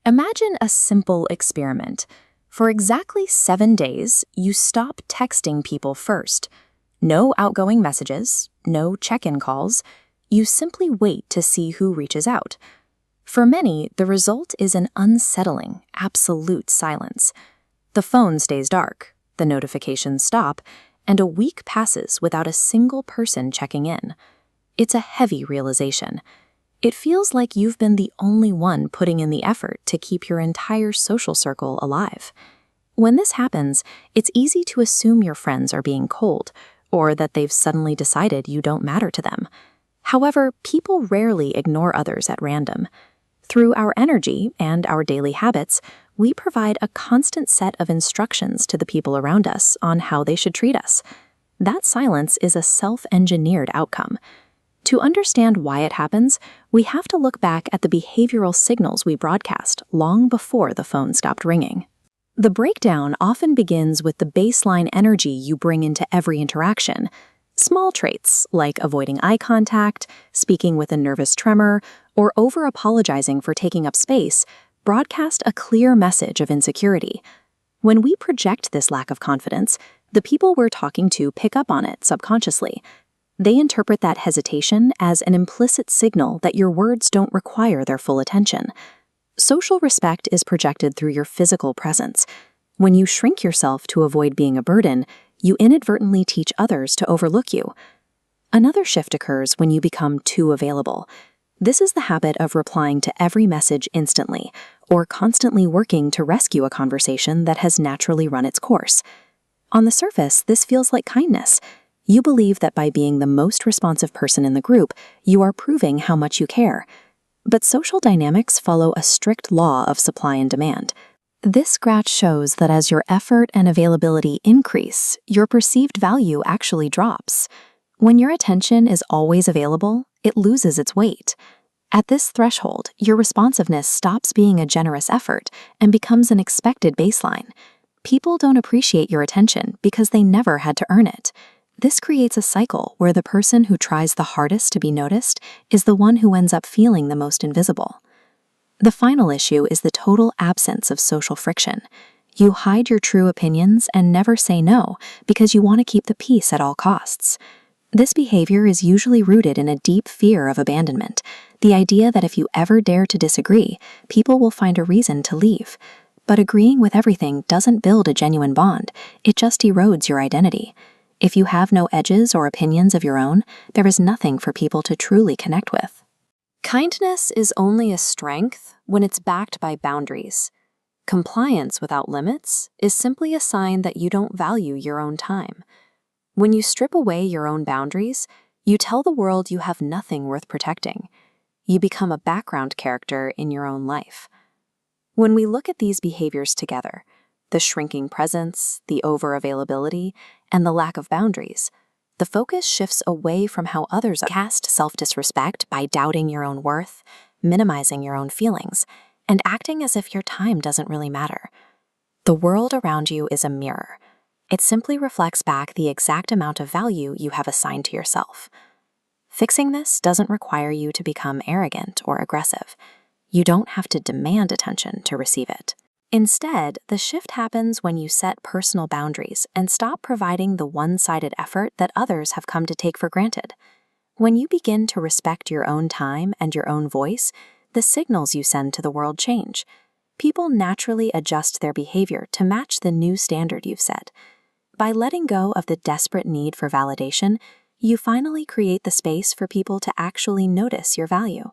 Imagine a simple experiment. For exactly 7 days, you stop texting people first. No outgoing messages, no check-in calls. You simply wait to see who reaches out. For many, the result is an unsettling, absolute silence. The phone stays dark, the notifications stop, and a week passes without a single person checking in. It's a heavy realization. It feels like you've been the only one putting in the effort to keep your entire social circle alive. When this happens, it's easy to assume your friends are being cold, or that they've suddenly decided you don't matter to them. However, people rarely ignore others at random. Through our energy and our daily habits, we provide a constant set of instructions to the people around us on how they should treat us. That silence is a self-engineered outcome. To understand why it happens, we have to look back at the behavioral signals we broadcast long before the phone stopped ringing. The breakdown often begins with the baseline energy you bring into every interaction. Small traits like avoiding eye contact, speaking with a nervous tremor, or over-apologizing for taking up space broadcast a clear message of insecurity. When we project this lack of confidence, the people we're talking to pick up on it subconsciously. They interpret that hesitation as an implicit signal that your words don't require their full attention. Social respect is projected through your physical presence. When you shrink yourself to avoid being a burden, you inadvertently teach others to overlook you. Another shift occurs when you become too available. This is the habit of replying to every message instantly, or constantly working to rescue a conversation that has naturally run its course. On the surface, this feels like kindness. You believe that by being the most responsive person in the group, you are proving how much you care. But social dynamics follow a strict law of supply and demand. This graph shows that as your effort and availability increase, your perceived value actually drops. When your attention is always available, it loses its weight. At this threshold, your responsiveness stops being a generous effort and becomes an expected baseline. People don't appreciate your attention because they never had to earn it. This creates a cycle where the person who tries the hardest to be noticed is the one who ends up feeling the most invisible. The final issue is the total absence of social friction. You hide your true opinions and never say no because you want to keep the peace at all costs. This behavior is usually rooted in a deep fear of abandonment, the idea that if you ever dare to disagree, people will find a reason to leave. But agreeing with everything doesn't build a genuine bond, it just erodes your identity. If you have no edges or opinions of your own, there is nothing for people to truly connect with. Kindness is only a strength when it's backed by boundaries. Compliance without limits is simply a sign that you don't value your own time. When you strip away your own boundaries, you tell the world you have nothing worth protecting. You become a background character in your own life. When we look at these behaviors together, the shrinking presence, the over-availability, and the lack of boundaries, the focus shifts away from how others cast self-disrespect by doubting your own worth, minimizing your own feelings, and acting as if your time doesn't really matter. The world around you is a mirror. It simply reflects back the exact amount of value you have assigned to yourself. Fixing this doesn't require you to become arrogant or aggressive. You don't have to demand attention to receive it. Instead, the shift happens when you set personal boundaries and stop providing the one-sided effort that others have come to take for granted. When you begin to respect your own time and your own voice, the signals you send to the world change. People naturally adjust their behavior to match the new standard you've set. By letting go of the desperate need for validation, you finally create the space for people to actually notice your value.